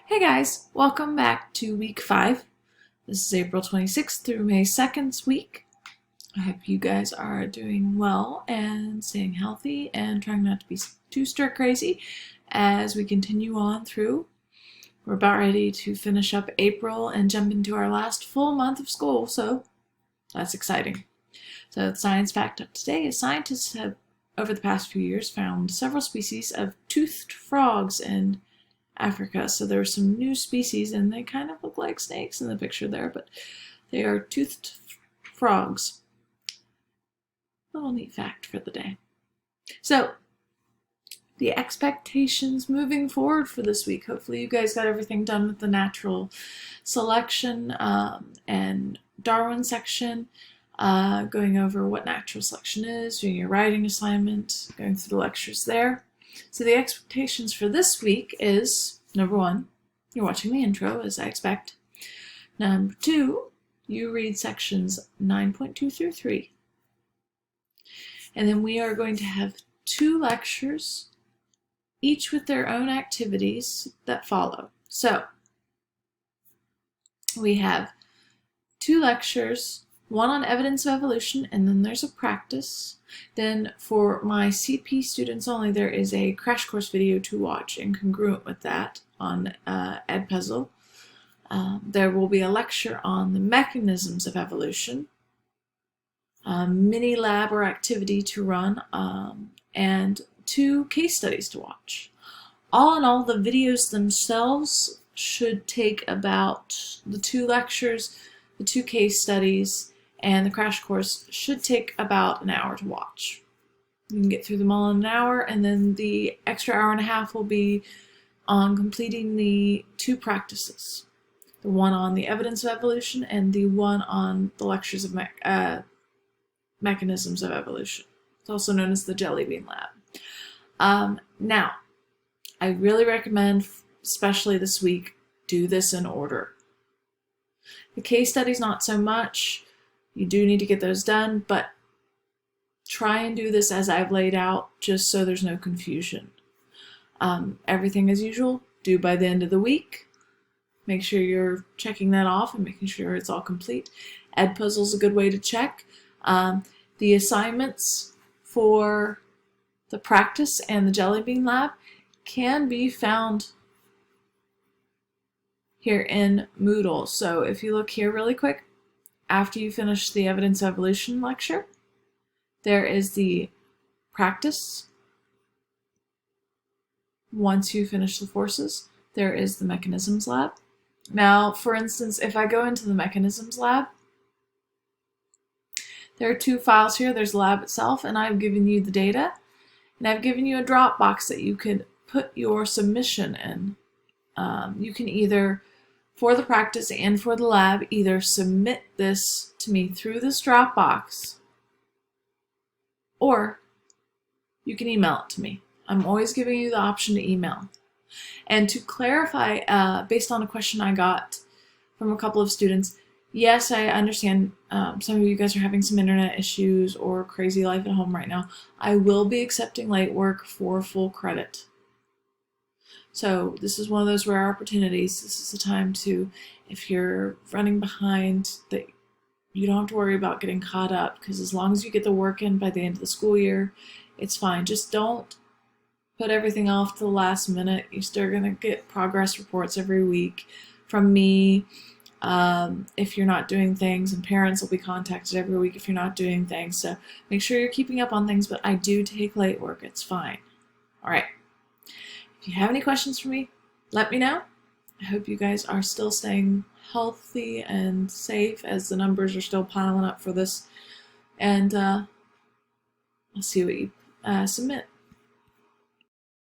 Hey guys, welcome back to week 5. This is April 26th through May 2nd's week. I hope you guys are doing well and staying healthy and trying not to be too stir crazy as we continue on through. We're about ready to finish up April and jump into our last full month of school, so that's exciting. So the science fact of today is scientists have, over the past few years, found several species of toothed frogs in Africa. So there are some new species, and they kind of look like snakes in the picture there, but they are toothed frogs. Little neat fact for the day. So the expectations moving forward for this week. Hopefully you guys got everything done with the natural selection and Darwin section, going over what natural selection is, doing your writing assignment, going through the lectures there. So the expectations for this week is, number 1, you're watching the intro, as I expect. Number 2, you read sections 9.2 through 3. And then we are going to have 2 lectures, each with their own activities that follow. So we have 2 lectures, one on evidence of evolution, and then there's a practice. Then for my CP students only, there is a crash course video to watch, and congruent with that on Edpuzzle. There will be a lecture on the mechanisms of evolution, mini lab or activity to run, and 2 case studies to watch. All in all, the videos themselves should take about, the 2 lectures, the 2 case studies, and the crash course should take about an hour to watch. You can get through them all in an hour, and then the extra hour and a half will be on completing the 2 practices. The one on the evidence of evolution and the one on the lectures of mechanisms of evolution. It's also known as the Jelly Bean Lab. Now, I really recommend, especially this week, do this in order. The case studies, not so much. You do need to get those done, but try and do this as I've laid out, just so there's no confusion. Everything as usual, due by the end of the week. Make sure you're checking that off and making sure it's all complete. Edpuzzle is a good way to check. The assignments for the practice and the Jelly Bean Lab can be found here in Moodle. So if you look here really quick, after you finish the evidence of evolution lecture, there is the practice. Once you finish the forces, there is the mechanisms lab. Now, for instance, if I go into the mechanisms lab, there are 2 files here. There's the lab itself, and I've given you the data, and I've given you a Dropbox that you can put your submission in. You can either, for the practice and for the lab, either submit this to me through this Dropbox, or you can email it to me. I'm always giving you the option to email. And to clarify, based on a question I got from a couple of students, yes, I understand some of you guys are having some internet issues or crazy life at home right now. I will be accepting late work for full credit. So this is one of those rare opportunities. This is the time to, if you're running behind, that you don't have to worry about getting caught up, because as long as you get the work in by the end of the school year, it's fine. Just don't put everything off to the last minute. You're still going to get progress reports every week from me if you're not doing things, and parents will be contacted every week if you're not doing things. So make sure you're keeping up on things, but I do take late work. It's fine. All right. If you have any questions for me, let me know. I hope you guys are still staying healthy and safe, as the numbers are still piling up for this. And I'll see what you submit.